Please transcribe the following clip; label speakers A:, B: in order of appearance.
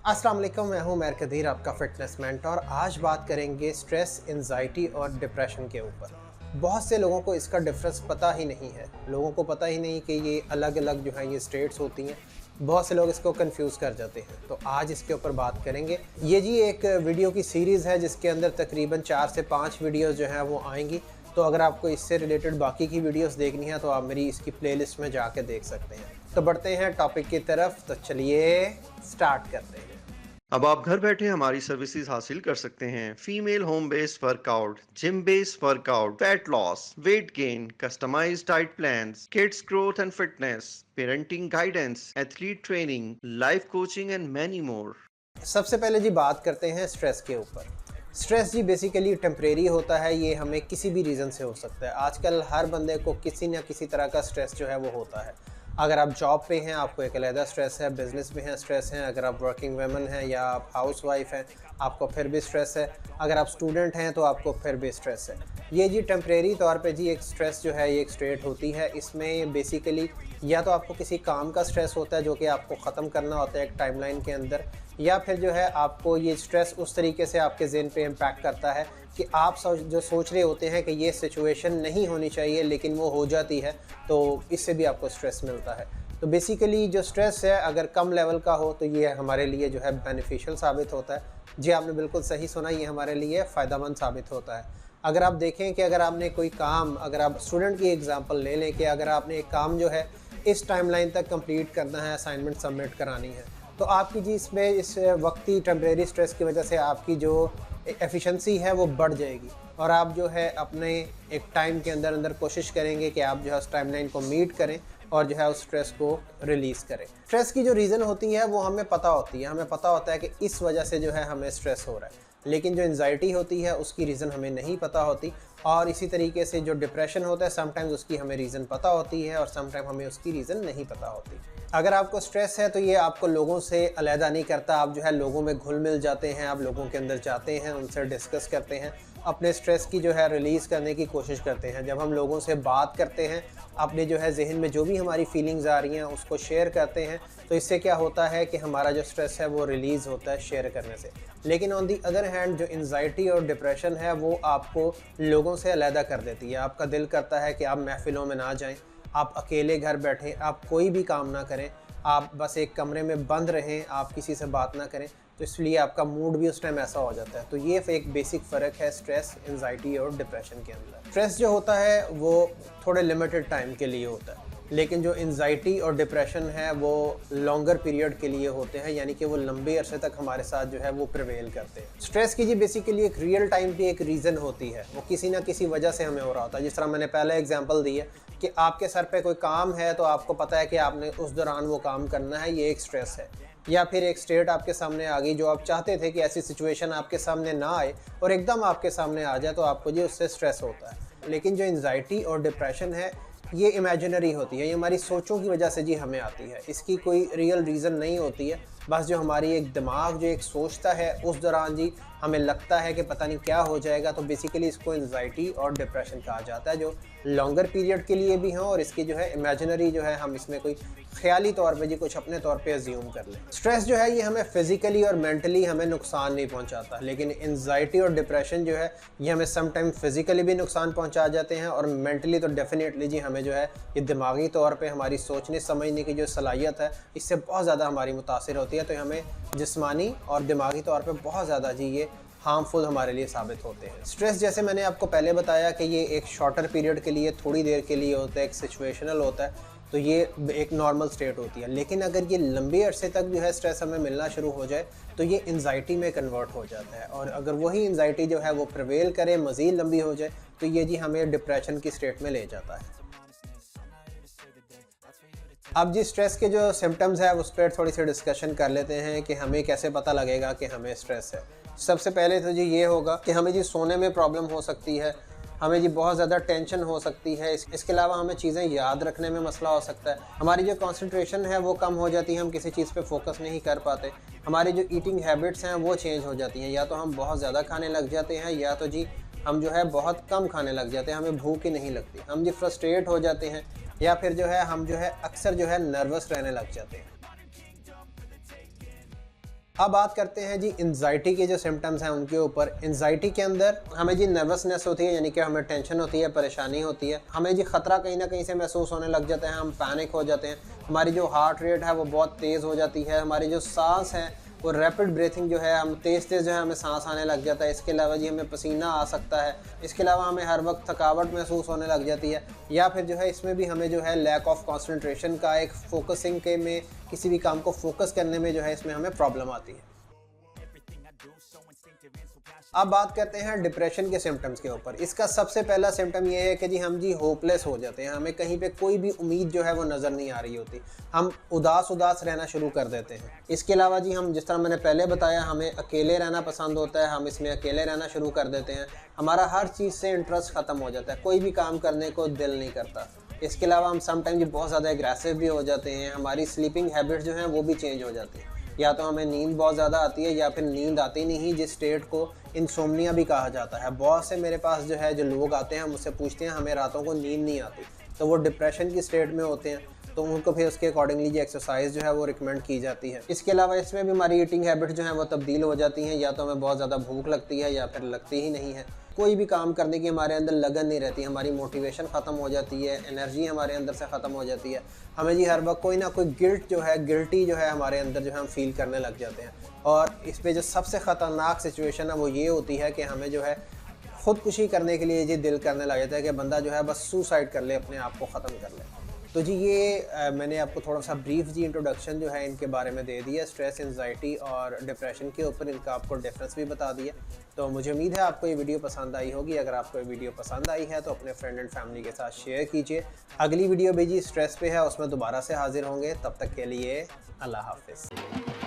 A: अस्सलाम वालेकुम, मैं हूं उमैर कदीर, आपका फ़िटनेस मेंटर। आज बात करेंगे स्ट्रेस, एंजाइटी और डिप्रेशन के ऊपर। बहुत से लोगों को इसका डिफरेंस पता ही नहीं है। लोगों को पता ही नहीं कि ये अलग-अलग जो है ये स्टेट्स होती हैं। बहुत से लोग इसको कंफ्यूज कर जाते हैं। तो आज इसके ऊपर बात करेंगे। ये जी एक वीडियो की सीरीज़ है जिसके अंदर तकरीबन 4 से 5 वीडियोज़ जो हैं वो आएँगी। तो अगर आपको इससे रिलेटेड बाकी की वीडियोज़ देखनी है तो आप मेरी इसकी प्लेलिस्ट में जाके देख सकते हैं। तो बढ़ते हैं टॉपिक की तरफ, तो चलिए स्टार्ट करते हैं।
B: अब आप घर बैठे हमारी सर्विसेज हासिल कर सकते हैं। Female home based workout, gym based workout, fat loss, weight gain, customised diet plans, kids growth and fitness, parenting guidance, athlete training, life coaching and many more.
A: सबसे पहले जी बात करते हैं स्ट्रेस के ऊपर। स्ट्रेस जी बेसिकली टेम्परेरी होता है, ये हमें किसी भी रीज़न से हो सकता है। आजकल हर बंदे को किसी न किसी तरह का स्ट्रेस जो है वो होता है। अगर आप जॉब पे हैं आपको एक अलग स्ट्रेस है, बिज़नेस में है स्ट्रेस है, अगर आप वर्किंग वुमन हैं या आप हाउसवाइफ हैं आपको फिर भी स्ट्रेस है, अगर आप स्टूडेंट हैं तो आपको फिर भी स्ट्रेस है। ये जी टेम्परेरी तौर पे जी एक स्ट्रेस जो है ये एक स्टेट होती है। इसमें बेसिकली या तो आपको किसी काम का स्ट्रेस होता है जो कि आपको ख़त्म करना होता है एक टाइमलाइन के अंदर, या फिर जो है आपको ये स्ट्रेस उस तरीके से आपके ज़हन पे इम्पैक्ट करता है कि आप जो सोच रहे होते हैं कि ये सिचुएशन नहीं होनी चाहिए लेकिन वो हो जाती है, तो इससे भी आपको स्ट्रेस मिलता है। तो बेसिकली जो स्ट्रेस है अगर कम लेवल का हो तो ये हमारे लिए जो है बेनिफिशियल साबित होता है। जी आपने बिल्कुल सही सुना, ये हमारे लिए फ़ायदेमंद साबित होता है। अगर आप देखें कि अगर आपने कोई काम, अगर आप स्टूडेंट की एग्ज़ाम्पल ले लें कि अगर आपने एक काम जो है इस टाइमलाइन तक कंप्लीट करना है, असाइनमेंट सबमिट करानी है, तो आपकी जी इसमें इस वक्ती टेम्परेरी स्ट्रेस की वजह से आपकी जो एफिशिएंसी है वो बढ़ जाएगी और आप जो है अपने एक टाइम के अंदर अंदर कोशिश करेंगे कि आप जो है उस टाइमलाइन को मीट करें और जो है उस स्ट्रेस को रिलीज़ करें। स्ट्रेस की जो रीज़न होती है वो हमें पता होती है, हमें पता होता है कि इस वजह से जो है हमें स्ट्रेस हो रहा है, लेकिन जो एंजाइटी होती है उसकी रीज़न हमें नहीं पता होती। और इसी तरीके से जो डिप्रेशन होता है समटाइम्स उसकी हमें रीज़न पता होती है और समटाइम हमें उसकी रीज़न नहीं पता होती। अगर आपको स्ट्रेस है तो ये आपको लोगों से अलहदा नहीं करता, आप जो है लोगों में घुल मिल जाते हैं, आप लोगों के अंदर जाते हैं, उनसे डिस्कस करते हैं, अपने स्ट्रेस की जो है रिलीज़ करने की कोशिश करते हैं। जब हम लोगों से बात करते हैं, अपने जो है ज़हन में जो भी हमारी फीलिंग्स आ रही हैं उसको शेयर करते हैं, तो इससे क्या होता है कि हमारा जो स्ट्रेस है वो रिलीज़ होता है शेयर करने से। लेकिन ऑन दी अदर हैंड जो एंजाइटी और डिप्रेशन है वो आपको लोगों से अलहदा कर देती है। आपका दिल करता है कि आप महफ़िलों में ना जाएँ, आप अकेले घर बैठें, आप कोई भी काम ना करें, आप बस एक कमरे में बंद रहें, आप किसी से बात ना करें, तो इसलिए आपका मूड भी उस टाइम ऐसा हो जाता है। तो ये एक बेसिक फ़र्क है स्ट्रेस, एंजाइटी और डिप्रेशन के अंदर। स्ट्रेस जो होता है वो थोड़े लिमिटेड टाइम के लिए होता है, लेकिन जो एंजाइटी और डिप्रेशन है वो लॉन्गर पीरियड के लिए होते हैं, यानी कि वो लंबे अरसे तक हमारे साथ जो है वो प्रिवेल करते हैं। स्ट्रेस की जी बेसिकली एक रियल टाइम की एक रीज़न होती है, वो किसी ना किसी वजह से हमें हो रहा होता है। जिस तरह मैंने पहले एग्जांपल दी है कि आपके सर पे कोई काम है तो आपको पता है कि आपने उस दौरान वो काम करना है, ये एक स्ट्रेस है। या फिर एक स्टेट आपके सामने आ गई जो आप चाहते थे कि ऐसी सिचुएशन आपके सामने ना आए और एकदम आपके सामने आ जाए, तो आपको जी उससे स्ट्रेस होता है। लेकिन जो एंजाइटी और डिप्रेशन है ये इमेजिनरी होती है, ये हमारी सोचों की वजह से जी हमें आती है, इसकी कोई रियल रीज़न नहीं होती है। बस जो हमारी एक दिमाग जो एक सोचता है उस दौरान जी हमें लगता है कि पता नहीं क्या हो जाएगा, तो बेसिकली इसको एंजाइटी और डिप्रेशन कहा जाता है, जो लॉन्गर पीरियड के लिए भी हैं और इसकी जो है इमेजिनरी जो है हम इसमें कोई ख्याली तौर पे जी कुछ अपने तौर पे अज्यूम कर लें। स्ट्रेस जो है ये हमें फिजिकली और मेंटली हमें नुकसान नहीं पहुंचाता, लेकिन एंजाइटी और डिप्रेशन जो है ये हमें समटाइम फिजिकली भी नुकसान पहुंचा जाते हैं और मेंटली तो डेफिनेटली जी हमें जो है ये दिमागी तौर पे हमारी सोचने समझने की जो सलाहियत है इससे बहुत ज़्यादा हमारी मुतासिर होती है। तो हमें जिस्मानी और दिमागी तौर पे बहुत ज़्यादा जी ये हार्मफुल हमारे लिए साबित होते हैं। स्ट्रेस जैसे मैंने आपको पहले बताया कि ये एक शॉर्टर पीरियड के लिए, थोड़ी देर के लिए होता है, एक सिचुएशनल होता है, तो ये एक नॉर्मल स्टेट होती है। लेकिन अगर ये लंबे अरसे तक जो है स्ट्रेस हमें मिलना शुरू हो जाए तो ये एंजाइटी में कन्वर्ट हो जाता है, और अगर वही एंजाइटी जो है वो प्रिवेल करे, मज़ीद लंबी हो जाए, तो ये जी हमें डिप्रेशन की स्टेट में ले जाता है। अब जी स्ट्रेस के जो सिम्टम्स है उस पर थोड़ी सी डिस्कशन कर लेते हैं कि हमें कैसे पता लगेगा कि हमें स्ट्रेस है। सबसे पहले तो जी ये होगा कि हमें जी सोने में प्रॉब्लम हो सकती है, हमें जी बहुत ज़्यादा टेंशन हो सकती है, इसके अलावा हमें चीज़ें याद रखने में मसला हो सकता है, हमारी जो कंसंट्रेशन है वो कम हो जाती है, हम किसी चीज़ पे फोकस नहीं कर पाते, हमारी जो ईटिंग हैबिट्स हैं वो चेंज हो जाती हैं, या तो हम बहुत ज़्यादा खाने लग जाते हैं या तो जी हम जो है बहुत कम खाने लग जाते हैं, हमें भूख ही नहीं लगती, हम जी फ्रस्ट्रेट हो जाते हैं, या फिर जो है हम जो है अक्सर जो है नर्वस रहने लग जाते हैं। अब बात करते हैं जी एंजाइटी के जो सिम्टम्स हैं उनके ऊपर। एंजाइटी के अंदर हमें जी नर्वसनेस होती है, यानी कि हमें टेंशन होती है, परेशानी होती है, हमें जी ख़तरा कहीं ना कहीं से महसूस होने लग जाता है, हम पैनिक हो जाते हैं, हमारी जो हार्ट रेट है वो बहुत तेज़ हो जाती है, हमारी जो सांस है वो रैपिड ब्रीथिंग जो है, हम तेज़ जो है हमें सांस आने लग जाता है। इसके अलावा जी हमें पसीना आ सकता है, इसके अलावा हमें हर वक्त थकावट महसूस होने लग जाती है, या फिर जो है इसमें भी हमें जो है लैक ऑफ कंसंट्रेशन का, एक फोकसिंग के में किसी भी काम को फोकस करने में जो है इसमें हमें प्रॉब्लम आती है। अब बात करते हैं डिप्रेशन के सिम्टम्स के ऊपर। इसका सबसे पहला सिम्टम ये है कि जी हम जी होपलेस हो जाते हैं, हमें कहीं पे कोई भी उम्मीद जो है वो नज़र नहीं आ रही होती, हम उदास रहना शुरू कर देते हैं। इसके अलावा जी हम, जिस तरह मैंने पहले बताया, हमें अकेले रहना पसंद होता है, हम इसमें अकेले रहना शुरू कर देते हैं, हमारा हर चीज़ से इंटरेस्ट ख़त्म हो जाता है, कोई भी काम करने को दिल नहीं करता। इसके अलावा हम समटाइम बहुत ज़्यादा एग्रेसिव भी हो जाते हैं, हमारी स्लीपिंग हैबिट्स जो हैं वो भी चेंज हो जाती हैं, या तो हमें नींद बहुत ज़्यादा आती है या फिर नींद आती नहीं, जिस स्टेट को इंसोम्निया भी कहा जाता है। बहुत से मेरे पास जो है जो लोग आते हैं मुझसे पूछते हैं हमें रातों को नींद नहीं आती, तो वो डिप्रेशन की स्टेट में होते हैं, तो उनको फिर उसके अकॉर्डिंगली जो एक्सरसाइज जो है वो रिकमेंड की जाती है। इसके अलावा इसमें भी हमारी ईटिंग हैबिट जो है वो तब्दील हो जाती हैं, या तो हमें बहुत ज़्यादा भूख लगती है या फिर लगती ही नहीं है, कोई भी काम करने की हमारे अंदर लगन नहीं रहती, हमारी मोटिवेशन ख़त्म हो जाती है, एनर्जी हमारे अंदर से ख़त्म हो जाती है, हमें जी हर वक्त कोई ना कोई गिल्टी जो है हमारे अंदर जो है हम फील करने लग जाते हैं। और इस पे जो सबसे ख़तरनाक सिचुएशन है वो ये होती है कि हमें जो है ख़ुदकुशी करने के लिए जी दिल करने लग जाता है कि बंदा जो है बस सुसाइड कर ले, अपने आप को ख़त्म कर ले। तो जी ये मैंने आपको थोड़ा सा ब्रीफ जी इंट्रोडक्शन जो है इनके बारे में दे दिया, स्ट्रेस, एंजाइटी और डिप्रेशन के ऊपर, इनका आपको डिफरेंस भी बता दिया। तो मुझे उम्मीद है आपको ये वीडियो पसंद आई होगी। अगर आपको ये वीडियो पसंद आई है तो अपने फ्रेंड एंड फैमिली के साथ शेयर कीजिए। अगली वीडियो भी जी स्ट्रेस पे है, उसमें दोबारा से हाजिर होंगे, तब तक के लिए अल्लाह हाफिज़।